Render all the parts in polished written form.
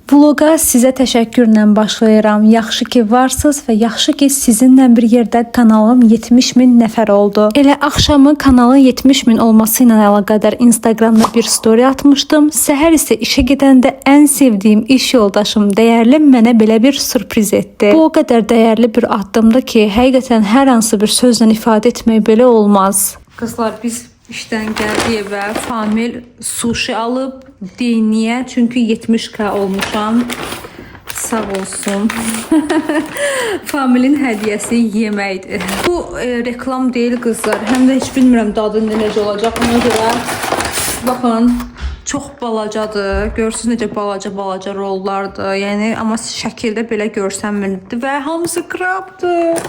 Vloga sizə təşəkkürlə başlayıram. Yaxşı ki varsınız və yaxşı ki sizinlə bir yerdə kanalım 70 min nəfər oldu. Elə axşamı kanalın 70 min olması ilə əlaqədar Instagramda bir story atmışdım. Səhər isə işə gedəndə ən sevdiyim iş yoldaşım dəyərli mənə belə bir sürpriz etdi. Bu o qədər dəyərli bir addımdır ki, həqiqətən hər hansı bir sözlə ifadə etmək belə olmaz. Qızlar, biz İşdən gəldi evə Famil sushi alıb Diniyə, çünki 70k olmuşam. Sağ olsun. Familin hədiyyəsi yeməkdir. Bu reklam deyil qızlar. Həm də heç bilmirəm dadı necə olacaq. Ona görə baxın, çox balacadır. Görürsünüz necə balaca rollardır. Yəni amma şəkildə belə görsənmirdi və hamısı krabdır.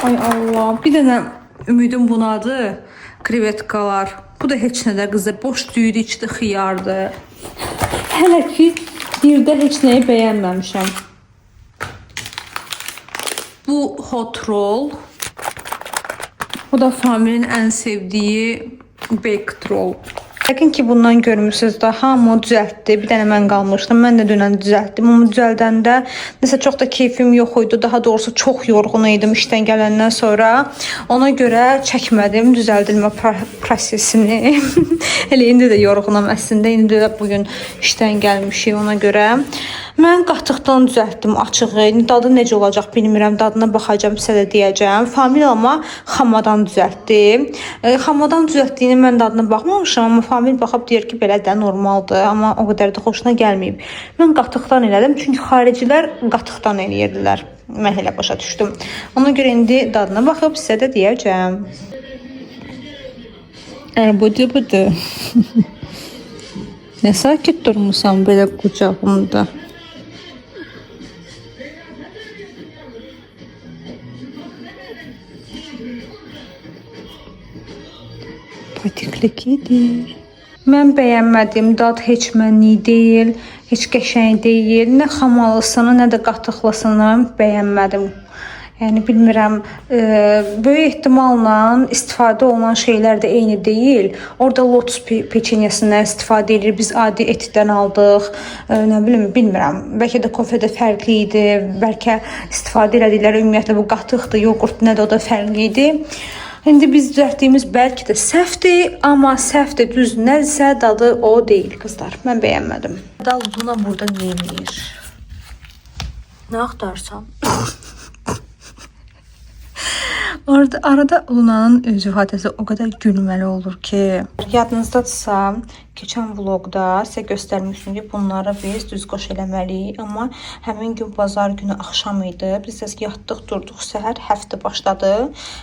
Ay Allah. Bir dənə ümidim bunadır. Krevetkalar. Bu da heç nədə qızlar. Boş düyüdü, içi də xiyardır. Hələ ki birdə heç nəyi bəyənməmişəm. Bu hot roll. Bu da Familin ən sevdiyi baked roll. Yəqin ki bundan görmürsünüz də hamı düzəltdi. Bir dənə mən qalmışdım. Mən də dünən düzəltdim. Amma düzəldəndə nəsə çox da keyfim yox idi. Daha doğrusu çox yorğun idim işdən gələndən sonra. Ona görə çəkmədim düzəldilmə prosesini. Elə indi də yorğunam əslində. İndi də bugün işdən gəlmişik ona görə. Mən qatıqdan düzəltdim açığı. Dadı necə olacaq bilmirəm. Dadına baxacağım, sizə də deyəcəm. Famil amma xamadan düzəltdi. Xamadan düzəltdiyini mən dadına baxmamışam, amma Famil baxıb deyir ki, belə də normaldır, amma o qədər də xoşuna gəlməyib. Mən qatıqdan elədim, çünki xaricilər qatıqdan eləyirdilər. Mən elə başa düşdüm. Ona görə indi dadına baxıb sizə də deyəcəm. Budur. Nə sakit durmusan belə qucağımda? Patiklik edir. Mən bəyənmədim. Dad heç mənlik deyil. Heç qəşəng deyil. Nə xamalısını, nə də qatıqlısını bəyənmədim. Yəni bilmirəm, böyük ehtimalla istifadə olunan şeylər də eyni deyil. Orada lotus peçenyasından istifadə edilir. Biz adi etdən aldıq. Nə bilim, bilmirəm. Bəlkə də kofedə fərqli idi. Bəlkə istifadə elədikləri ümumiyyətlə bu qatıqdır, yoğurt nə də o da fərqli idi. İndi biz düzəltdiyimiz bəlkə də səhvdir, amma səhvdir, düz nədirsə dadı o deyil qızlar. Mən bəyənmədim. Dal buna burada nə eləyir? Nə axtarsan? Orada arada Luna'nın öz ifadəsi o qədər gülməli olur ki. Yadınızdadırsa, keçən vlogda sizə göstərmişdim ki, bunları biz düz qoş eləməliyik. Amma həmin gün bazar günü axşam idi. Biz yatdıq, durduq, səhər həftə başladı.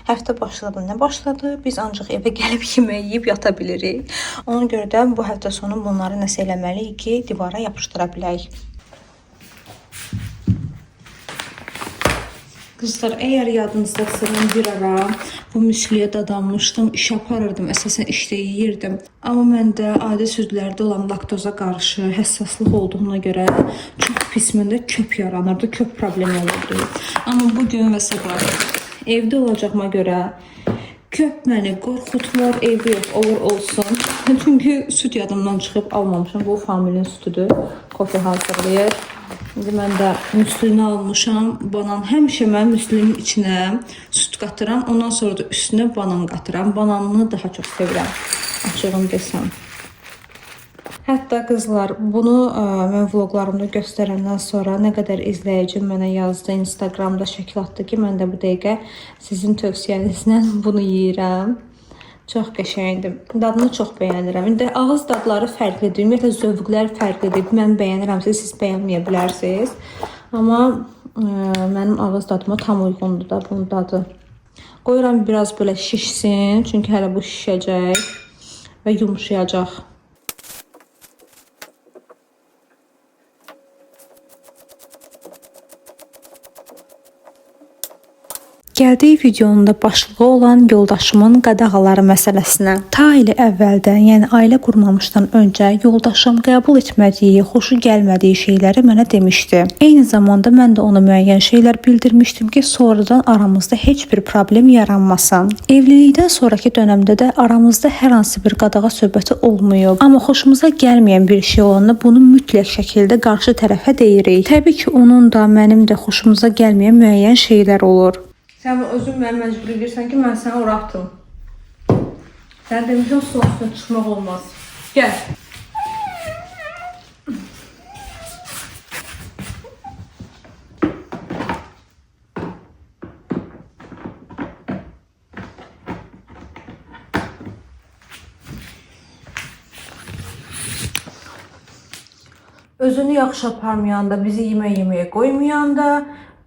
Həftə başladı, nə başladı? Biz ancaq evə gəlib yemək yeyib yata bilirik. Ona görə də bu həftə sonu bunları nəsə eləməliyik ki, divara yapışdıra bilək. Qızlar, əgər yadınızdadırsa, mən bir ara bu müsliyə dadanmışdım, iş aparırdım, əsasən işdə yeyirdim. Amma məndə adi südlərdə olan laktoza qarşı həssaslıq olduğuna görə çox pis məndə köp yaranırdı, köp problemi olurdu. Amma bugün və sabah evdə olacağıma görə köp məni qorxutmur, evdə yox, olur olsun. Çünki süd yadımdan çıxıb almamışam, bu Familin sütüdür, kofe hazırlayır. İndi mən də müslünü almışam, banan. Həmişə mən müslünün içinə süt qatıram, ondan sonra da üstünə banan qatıram. Bananını daha çox sevirəm, açığım desəm. Hətta qızlar, bunu mən vloglarımda göstərəndən sonra nə qədər izləyicim mənə yazdı, Instagramda şəkil atdı ki, mən də bu dəqiqə sizin tövsiyənizlə bunu yeyirəm. Çox qəşəngdir. Dadını çox bəyənirəm. İndi ağız dadları fərqlidir. Ümumiyyətlə zövqlər fərqlidir. Mən bəyənirəm, siz bəyənməyə bilərsiniz. Amma mənim ağız dadıma tam uyğundur da bunun dadı. Qoyuram biraz belə şişsin. Çünki hələ bu şişəcək və yumuşayacaq. Gəldiyi videonun da başlığı olan yoldaşımın qadağaları məsələsinə. Ta ili əvvəldən, yəni ailə qurmamışdan öncə yoldaşım qəbul etmədiyi, xoşu gəlmədiyi şeyləri mənə demişdi. Eyni zamanda mən də ona müəyyən şeylər bildirmişdim ki, sonradan aramızda heç bir problem yaranmasın. Evlilikdən sonraki dövrdə də aramızda hər hansı bir qadağa söhbəti olmayıb. Amma xoşumuza gəlməyən bir şey olanda bunu mütləq şəkildə qarşı tərəfə deyirik. Təbii ki, onun da, mənim də xoşumuza gəlməyən müəyyən şeylər olur. Sən özün mənə məcbur edirsən ki, mən səni ora atım. Sən demişsən, su üstünə çıxmaq olmaz. Gəl. Özünü yaxşı aparmayanda, bizi yeməyə qoymayanda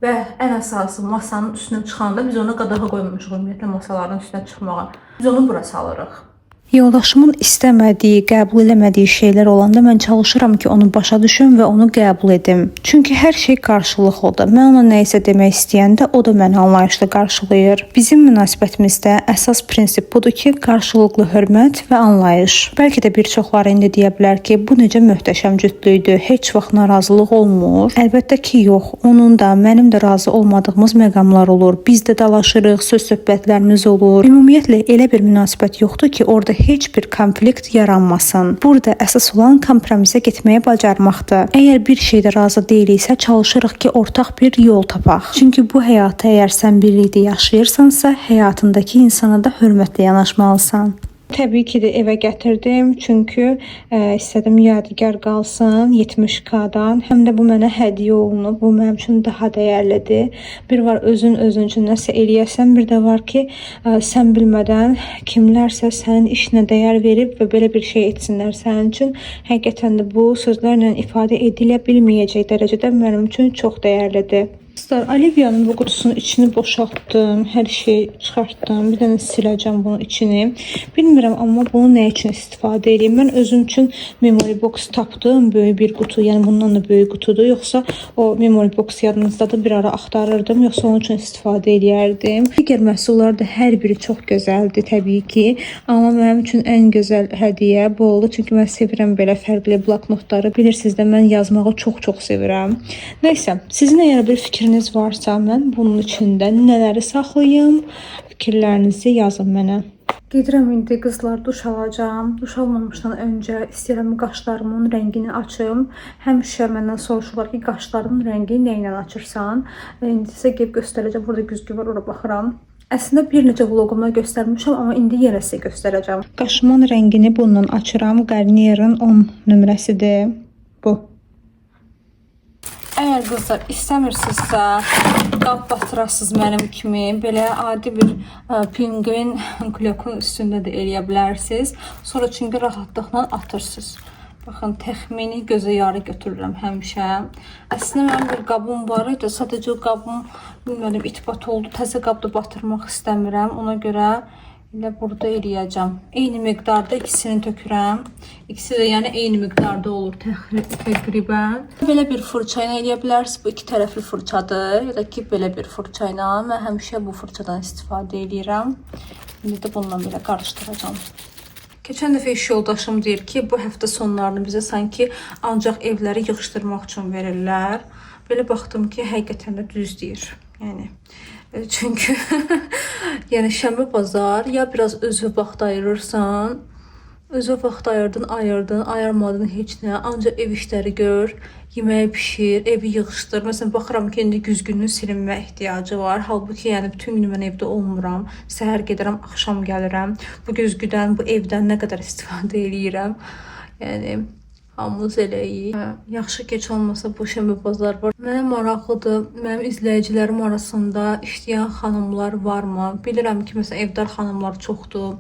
və ən əsası masanın üstünə çıxanda biz ona qadağa qoymamışıq ümumiyyətlə masaların üstünə çıxmağa. Biz onu bura salırıq. Yoldaşımın istəmədiyi, qəbul eləmədiyi şeylər olanda mən çalışıram ki, onu başa düşüm və onu qəbul edim. Çünki hər şey qarşılıqlıdır. Mən ona nə isə demək istəyəndə o da məni anlayışla qarşılayır. Bizim münasibətimizdə əsas prinsip budur ki, qarşılıqlı hörmət və anlayış. Bəlkə də bir çoxları indi deyə bilər ki, bu necə möhtəşəm cütlükdür, heç vaxt narazılıq olmur. Əlbəttə ki, yox. Onun da, mənim də razı olmadığımız məqamlar olur. Biz də dalaşırıq, söz söhbətlərimiz olur. Ümumiyyətlə elə bir münasibət yoxdur ki, orada heç bir konflikt yaranmasın. Burada əsas olan kompromisə getməyə bacarmaqdır. Əgər bir şeydə razı deyiliksə, çalışırıq ki, ortaq bir yol tapaq. Çünki bu həyatı əgər sən birlikdə yaşayırsansa, həyatındakı insana da hörmətlə yanaşmalısan. Təbii ki də evə gətirdim, çünki istədim yadigar qalsın 70K-dan. Həm də bu mənə hədiyyə olunub, bu mənim üçün daha dəyərlidir. Bir var özün üçün nəsə eləyəsən, bir də var ki, sən bilmədən kimlərsə sənin işinə dəyər verib və belə bir şey etsinlər sənin üçün. Həqiqətən də bu sözlərlə ifadə edilə bilməyəcək dərəcədə mənim üçün çox dəyərlidir. Olivia'nın bu qutusunun içini boşaltdım, hər şeyi çıxartdım, bir dənə siləcəm bunun içini. Bilmirəm, amma bunu nə üçün istifadə edeyim? Mən özüm üçün memory box tapdım, böyük bir qutu, yəni bundan da böyük qutudur. Yoxsa o memory box yadınızdadır, bir ara axtarırdım, yoxsa onun üçün istifadə edərdim. Digər məhsullar da hər biri çox gözəldir təbii ki, amma mənim üçün ən gözəl hədiyyə bu oldu. Çünki mən sevirəm belə fərqli bloknotları. Bilirsiniz də, mən yazmağı çox sevirəm. Nəysə, sizin əgər bir fikriniz varsa, mən bunun içində nələri saxlayım, fikirlərinizi yazın mənə. Gedirəm indi qızlar, duş alacağım. Duş almamışdan öncə istəyirəm qaşlarımın rəngini açım. Həmişə məndən soruşurlar ki, qaşlarının rəngi nə ilə açırsan? İndi sizə gəlib göstərəcəm. Burada güzgü var, ora baxıram. Əslində bir neçə vlogumda göstərmişəm, amma indi yenə sizə göstərəcəm. Qaşımın rəngini bununla açıram. Garnier'in 10 nömrəsidir bu. Əgər qızlar istəmirsinizsə, qab batırasınız mənim kimi, belə adi bir pinguin klokun üstündə də eləyə bilərsiniz. Sonra çünki rahatlıqla atırsınız. Baxın, təxmini gözə yarı götürürəm həmişə. Əslində mənim bir qabım var idi, sadəcə o qabım bilmədim, itibat oldu. Təzə qabda batırmaq istəmirəm, ona görə elə burada eləyəcəm. Eyni miqdarda ikisini tökürəm. İkisi də yəni eyni miqdarda olur təqribən. Belə bir fırça ilə eləyə bilərsiniz. Bu iki tərəfli fırçadır. Ya da ki, belə bir fırça ilə. Mən həmişə bu fırçadan istifadə edirəm. İndi də bununla belə qarışdıracağım. Keçən dəfə iş yoldaşım deyir ki, bu həftə sonlarını bizə sanki ancaq evləri yığışdırmaq üçün verirlər. Belə baxdım ki, həqiqətən də düz deyir. Yəni çünki yəni şənbə bazar ya biraz özü vaxt ayırırsan, özü vaxt ayırdın, ayırmadın heç nə, ancaq ev işləri gör, yeməyi pişir, evi yığışdır. Məsələn, baxıram ki, indi güzgünün silinmə ehtiyacı var. Halbuki yəni bütün gün mən evdə olmuram. Səhər gedirəm, axşam gəlirəm. Bu güzgüdən, bu evdən nə qədər istifadə eləyirəm. Yəni hamımız eləyik. Yaxşı geç olmasa bu şənbə bazar var. Mənə maraqlıdır. Mənim izləyicilərim arasında işləyən xanımlar varmı? Bilirəm ki, məsələn, evdar xanımlar çoxdur.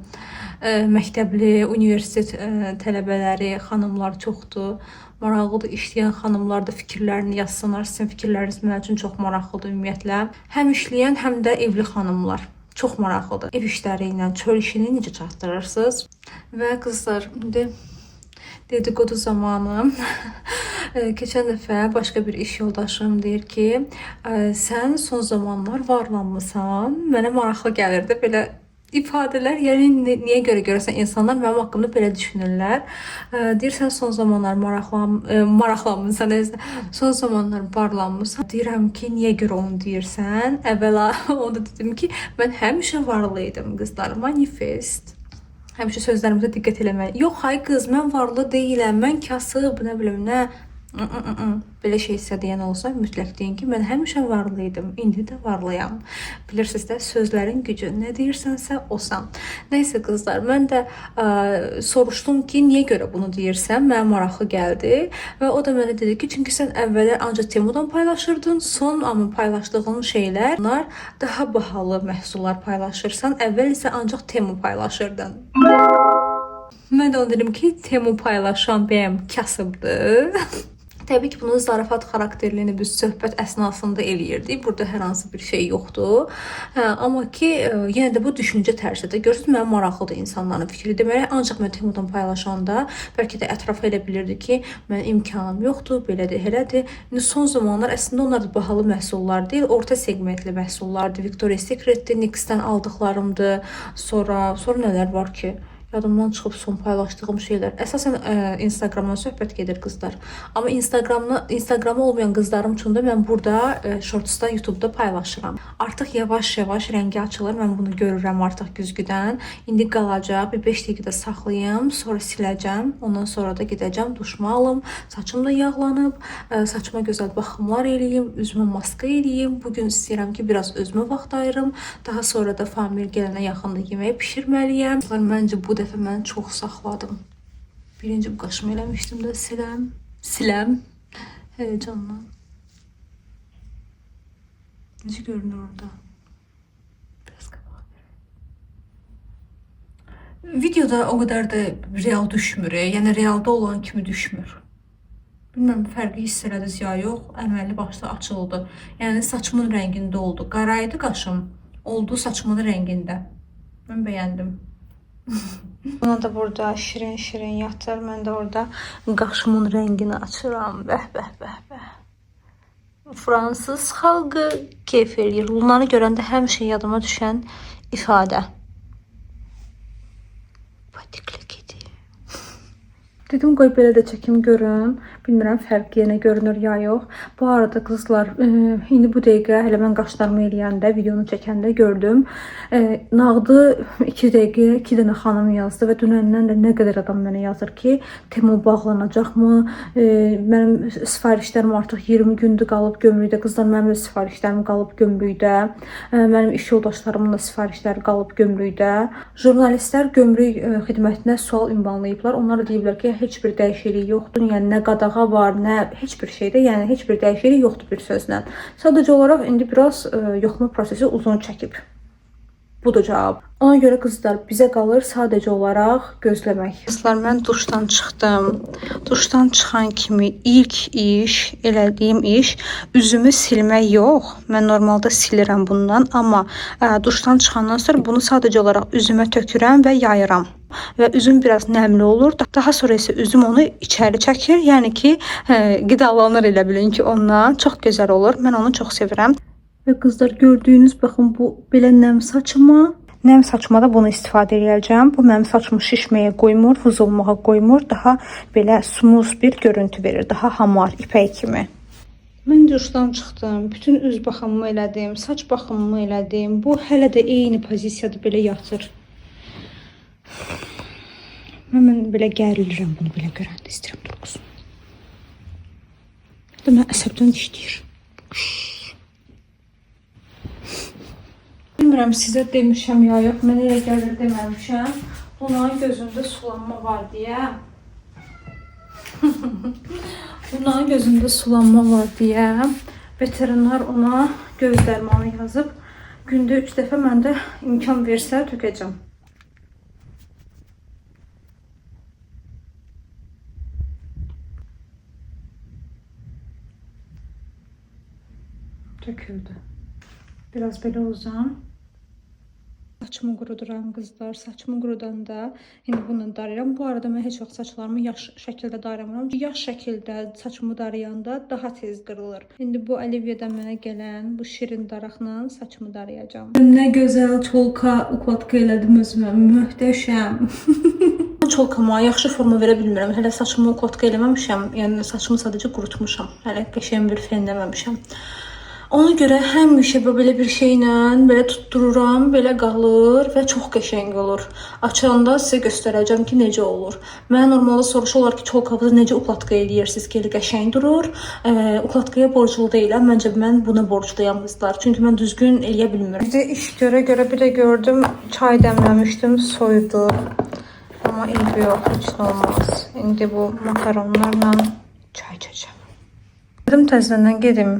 Məktəbli, universitet tələbələri, xanımlar çoxdur. Maraqlıdır, işləyən xanımlar da fikirlərini yazsınlar. Sizin fikirləriniz mənim üçün çox maraqlıdır ümumiyyətlə. Həm işləyən, həm də evli xanımlar. Çox maraqlıdır. Ev işləri ilə çöl işini necə çatdırırsınız? Və qızlar, indi dedikodu zamanı. Keçən dəfə başqa bir iş yoldaşım deyir ki, sən son zamanlar varlanmısan. Mənə maraqlı gəlirdi belə ifadələr. Yəni niyə görə görəsən insanlar mənim haqqımda belə düşünürlər. Deyirsən son zamanlar maraqlanmısan, son zamanlar varlanmısan. Deyirəm ki, niyə görə onu deyirsən? Əvvəla onda dedim ki, mən həmişə varlı idim qızlar. Manifest. Həmişə sözlərimizə diqqət eləməli. Yox, ay qız, mən varlı deyiləm, mən kasıb, nə bilim, nə. Belə şey sizə deyən olsa, mütləq deyin ki, mən həmişə varlı idim, indi də varlıyam. Bilirsiniz də, sözlərin gücü, nə deyirsənsə osan. Nəysə qızlar, mən də soruşdum ki, niyə görə bunu deyirsən? Mənə maraqlı gəldi və o da mənə dedi ki, çünki sən əvvəllər ancaq Temudan paylaşırdın, son amma paylaşdığın şeylər, bunlar daha bahalı məhsullar paylaşırsan, əvvəl isə ancaq Temu paylaşırdın. Mən də ona dedim ki, Temu paylaşan bəyəm kasıbdır. Təbii ki, bunun zarafat xarakterliyini biz söhbət əsnasında eləyirdik. Burada hər hansı bir şey yoxdur. Amma ki, yenə də bu düşüncə tərzidir. Görürsünüz, mənim maraqlıdır insanların fikri. Deməli, ancaq mən Temudan paylaşanda bəlkə də ətraf elə bilirdi ki, mən imkanım yoxdur, belədir, elədir. İndi son zamanlar əslində onlar da bahalı məhsullar deyil, orta segmentli məhsullardır. Victoria's Secret'dir, NYX-dən aldıqlarımdır. Sonra nələr var ki? Yadımdan çıxıb son paylaşdığım şeylər. Əsasən Instagramdan söhbət gedir qızlar. Amma Instagramı olmayan qızlarım üçün də mən burada Shortsda, YouTube'da paylaşıram. Artıq yavaş-yavaş rəngi açılır. Mən bunu görürəm artıq güzgüdən. İndi qalacaq. Bir 5 dəqiqə saxlayım, sonra siləcəm. Ondan sonra da gedəcəm, duşumu alım. Saçım da yağlanıb. Saçıma gözəl baxımlar eləyim, üzümə maska eləyim. Bugün istəyirəm ki, biraz özümə vaxt ayırım. Daha sonra da famil gələnə yaxında yemək bişirməliyəm. Məncə bu dəfə mən çox saxladım. Birinci bu qaşımı eləmişdim də siləm. Həyəcanla. Necə görünür orada? Biraz qabağa. Videoda o qədər də real düşmür. Yəni realda olan kimi düşmür. Bilməm, fərqi hiss elədiniz ya yox. Əməlli başlı açıldı. Yəni saçımın rəngində oldu. Qaraydı qaşım. Oldu saçımın rəngində. Mən bəyəndim. Buna da burada şirin yatır. Mən də orada qaşımın rəngini açıram. Bəh. Fransız xalqı keyf eləyir. Bunları görəndə həmişə yadıma düşən ifadə. Patikli kedi. Dedim, qoy belə də çəkim görün. Bilmirəm, fərq yenə görünür ya yox. Bu arada qızlar, indi bu dəqiqə hələ mən qaşlarımı eləyəndə, videonu çəkəndə gördüm. Nağdı 2 dəqiqə 2 dənə xanım yazdı və dünəndən də nə qədər adam mənə yazır ki, Temu bağlanacaqmı? Mənim sifarişlərim artıq 20 gündür qalıb gömrükdə. Qızlar, mənim də sifarişlərim qalıb gömrükdə. Mənim iş yoldaşlarımın da sifarişləri qalıb gömrükdə. Jurnalistlər gömrük xidmətinə sual ünvanlayıblar. Onlar deyiblər ki, heç bir dəyişiklik yoxdur. Yəni nə qadağa var, nə heç bir şeydə, yəni heç bir dəyişiklik yoxdur bir sözlə. Sadəcə olaraq indi biraz yoxlama prosesi uzun çəkib. Budur cavab. Ona görə qızlar, bizə qalır sadəcə olaraq gözləmək. Qızlar, mən duşdan çıxdım. Duşdan çıxan kimi ilk elədiyim iş üzümü silmək yox. Mən normalda silirəm bundan, amma duşdan çıxandan sonra bunu sadəcə olaraq üzümə tökürəm və yayıram. Və üzüm biraz nəmli olur. Daha sonra isə üzüm onu içəri çəkir. Yəni ki, qidalanır elə bilin ki, ondan. Çox gözəl olur. Mən onu çox sevirəm. Və qızlar, gördüyünüz, baxın, bu belə nəm saçıma. Nəm saçıma da bunu istifadə edəcəm. Bu mənim saçımı şişməyə qoymur, vızılmağa qoymur. Daha belə smooth bir görüntü verir. Daha hamar, ipək kimi. Mən duşdan çıxdım. Bütün üz baxımımı elədim. Saç baxımımı elədim. Bu hələ də eyni pozisiyada belə yatır. Mən belə gərilirəm bunu belə görəndə. İstəyirəm durğusun. Mən əsəbdən işləyir. Bilmirəm, sizə demişəm ya yox, mən elə gəlir deməmişəm. Bunların gözündə sulanma var deyə. Bunların gözündə sulanma var deyə. Veterinar ona göz dərmanı yazıb. Gündə 3 dəfə mən də imkan versə tökəcəm. Töküldü. Biraz belə uzan. saçımı quruduram qızlar. Saçımı qurudanda indi bununla darayıram. Bu arada mən heç vaxt saçlarımı yaş şəkildə daramıram. Yaş şəkildə saçımı darayanda daha tez qırılır. İndi bu Olivia'dan mənə gələn bu şirin daraqla saçımı darayacağam. Nə gözəl çolka ukladka elədim özümə. Möhtəşəm. Çolkama yaxşı forma verə bilmirəm. Hələ saçımı ukladka eləməmişəm. Yəni saçımı sadəcə qurutmuşam. Hələ qəşəng bir fenləməmişəm. Ona görə həmişə belə bir şeylə belə tutdururam, belə qalır və çox qəşəng olur. Açanda sizə göstərəcəm ki, necə olur. Mənə normalda soruşurlar ki, çolkanızı necə ukladka eləyirsiniz ki, elə qəşəng durur. Ukladkaya borclu deyiləm. Məncə mən buna borcluyam qızlar. Çünki mən düzgün eləyə bilmirəm. Bir də iş görə bir də gördüm, çay dəmləmişdim, soyudu. Amma indi yox, heç nə olmaz. İndi bu makaronlarla çay içəcəm. Dedim təzədən gedim.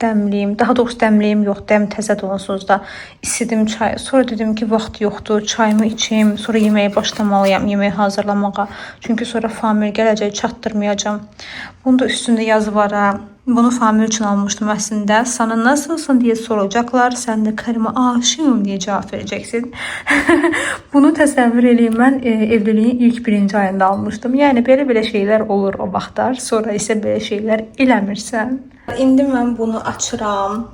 Dəmliyim. Daha doğrusu dəmliyim yox, dəm təzə onsuz da isidim çayı. Sonra dedim ki, vaxt yoxdur, çayımı içeyim, sonra yeməyə başlamalıyam, yeməyi hazırlamağa. Çünki sonra famil gələcək, çatdırmayacağam. Bunun da üstündə yazı var ha. Bunu famil üçün almışdım əslində. Sana nasılsın deyə soracaqlar. Sən də Kərimə aşığım deyə cavab verəcəksin. Bunu təsəvvür edeyim. Mən evliliyin ilk 1-ci ayında almışdım. Yəni belə şeylər olur o vaxtlar. Sonra isə belə şeylər eləmirsən. İndi mən bunu açıram.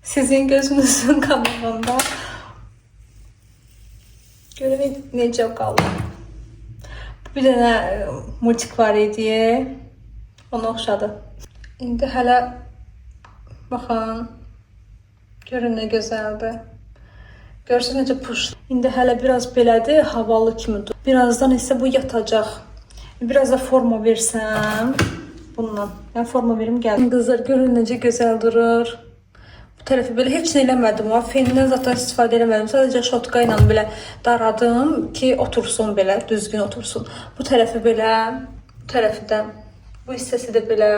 Sizin gözünüzün qabağında. Görün necə qalır. Bir dənə multik var idi. Ona oxşadı. İndi hələ baxın. Görün nə gözəldir. Görürsünüz necə puş. İndi hələ biraz belədir, havalı kimidir. Birazdan isə bu yatacaq. Biraz da forma versəm bununla. Yəni forma verim gəldim. Qızlar görün necə gözəl durur. Bu tərəfi belə heç nə eləmədim. Fenindən zaten istifadə eləmədim. Sadəcə şotka ilə belə daradım ki, otursun belə, düzgün otursun. Bu tərəfi belə, bu tərəfi də, bu hissəsi də belə.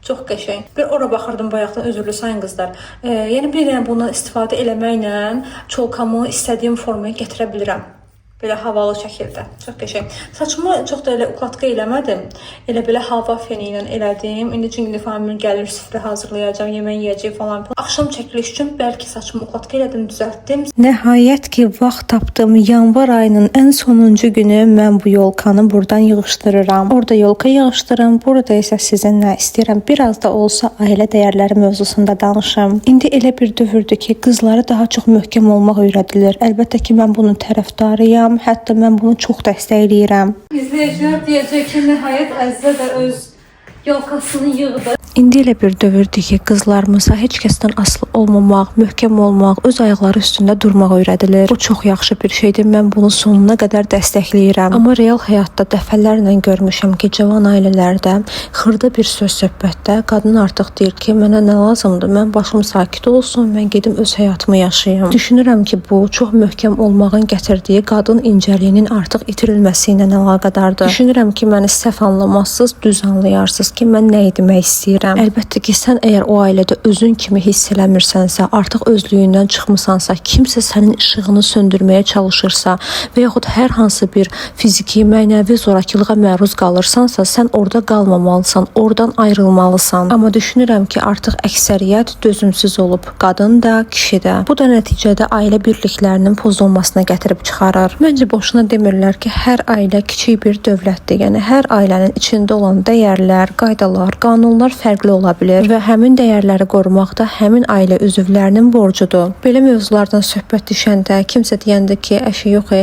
Çox qəşəng. Bir ora baxırdım bayaqdan, özürlü sayın qızlar. Yəni bir dənə bundan istifadə eləməklə çolkamı istədiyim formaya gətirə bilirəm. Belə havalı şəkildə. Çox qəşəng. Saçımı çox da elə ukladka eləmədim. Elə belə hava feni ilə elədim. İndi çünki famil gəlir, süfrə hazırlayacağam, yemək yeyəcək falan. Axşam çəkiliş üçün bəlkə saçımı ukladka elədim, düzəltdim. Nəhayət ki, vaxt tapdım. Yanvar ayının ən sonuncu günü mən bu yolkanı buradan yığışdırıram. Orada yolka yığışdırıram. Burada isə sizinlə istəyirəm biraz da olsa ailə dəyərləri mövzusunda danışım. İndi elə bir dövrdür ki, qızları daha çox möhkəm olmaq öyrədilir. Əlbəttə ki, mən bunun tərəfdarıyam. Hətta mən bunu çox dəstəkləyirəm. İzləyicilər deyəcək ki, nəhayət Əzzə də öz yolkasını yığdı. İndi elə bir dövrdür ki, qızlarımıza heç kəsdən asılı olmamaq, möhkəm olmaq, öz ayaqları üstündə durmaq öyrədilir. Bu çox yaxşı bir şeydir. Mən bunu sonuna qədər dəstəkləyirəm. Amma real həyatda dəfələrlə görmüşəm ki, cavan ailələrdə xırda bir söz-söhbətdə qadın artıq deyir ki, mənə nə lazımdır? Mən başım sakit olsun, mən gedim öz həyatımı yaşayım. Düşünürəm ki, bu çox möhkəm olmağın gətirdiyi qadın incəliyinin artıq itirilməsi ilə əlaqədardır. Düşünürəm ki, məni səhv anlamazsınız, düz anlayarsınız ki, mən nə etmək istəyirəm. Əlbəttə ki, sən əgər o ailədə özün kimi hiss eləmirsənsə, artıq özlüyündən çıxmısansa, kimsə sənin işığını söndürməyə çalışırsa və yaxud hər hansı bir fiziki, mənəvi zorakılığa məruz qalırsansa, sən orada qalmamalısan, oradan ayrılmalısan. Amma düşünürəm ki, artıq əksəriyyət dözümsüz olub, qadın da, kişi də. Bu da nəticədə ailə birliklərinin pozulmasına gətirib çıxarır. Məncə boşuna demirlər ki, hər ailə kiçik bir dövlətdir. Yəni hər ailənin içində olan dəyərlər, qaydalar, qanunlar fərqli ola bilər və həmin dəyərləri qorumaq da həmin ailə üzvlərinin borcudur. Belə mövzulardan söhbət düşəndə kimsə deyəndə ki, əşi yox,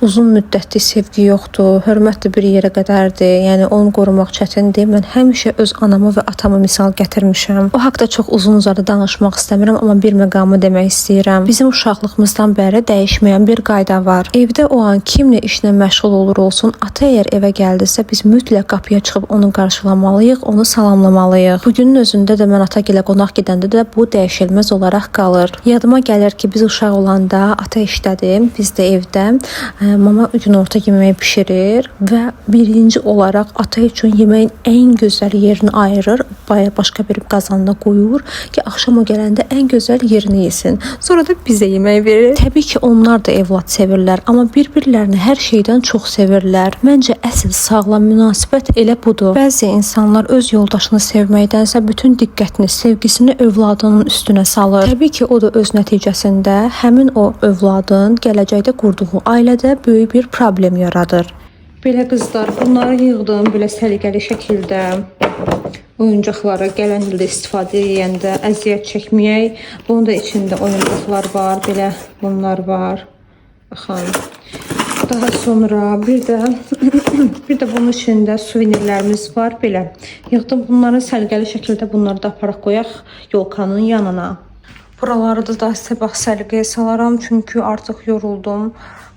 uzun müddətli sevgi yoxdur, hörmət də bir yerə qədərdir, yəni onu qorumaq çətindir. Mən həmişə öz anamı və atamı misal gətirmişəm. O haqda çox uzun-uzadı danışmaq istəmirəm, amma bir məqamı demək istəyirəm. Bizim uşaqlığımızdan bəri dəyişməyən bir qayda var. Evdə o an kimlə işlə məşğul olur olsun, ata əgər evə gəldisə, biz mütləq qapıya çıxıb onu qarşılamalıyıq, onu salamlamalıyıq. Bugünün özündə də mən atagilə qonaq gedəndə də bu dəyişilməz olaraq qalır. Yadıma gəlir ki, biz uşaq olanda ata işlədim, biz də evdə mama günorta yeməyi bişirir və birinci olaraq ata üçün yeməyin ən gözəl yerini ayırır, başqa bir qazanda qoyur ki, axşam o gələndə ən gözəl yerini yesin. Sonra da bizə yemək verir. Təbii ki, onlar da evlad sevirlər, amma bir-birlərini hər şeydən çox sevirlər. Məncə əsl sağlam münasibət elə budur. Bəzi insanlar öz yoldaşını sevməkdən nədənsə bütün diqqətini, sevgisini övladının üstünə salır. Təbii ki, o da öz nəticəsində həmin o övladın gələcəkdə qurduğu ailədə böyük bir problem yaradır. Belə qızlar, bunları yığdım belə səliqəli şəkildə. Oyuncaqları gələn ildə istifadə edəndə əziyyət çəkməyək. Bunun da içində oyuncaqlar var, belə bunlar var. Baxın. Daha sonra bir də bunun içində suvenirlərimiz var belə. Yığdım bunları səliqəli şəkildə, bunları da aparaq qoyaq yolkanın yanına. Buraları da sizə bax səliqəyə salaram çünki artıq yoruldum.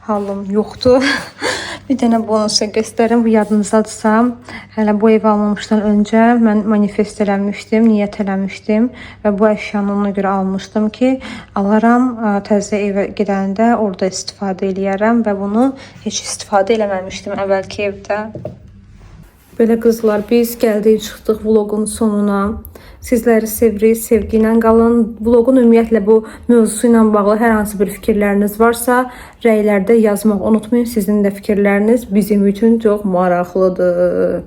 Halım yoxdur. Bir dənə bunu sizə göstərim. Bu yadınızdadırsa, hələ bu ev almamışdan öncə mən manifest eləmişdim, niyyət eləmişdim və bu əşyanı ona görə almışdım ki, alaram, təzə evə gedəndə orada istifadə eləyərəm və bunu heç istifadə eləməmişdim əvvəlki evdə. Belə qızlar, biz gəldik, çıxdıq vlogun sonuna. Sizləri sevirik, sevgi ilə qalın. Vlogun ümumiyyətlə bu mövzusu ilə bağlı hər hansı bir fikirləriniz varsa, rəylərdə yazmaq unutmayın. Sizin də fikirləriniz bizim üçün çox maraqlıdır.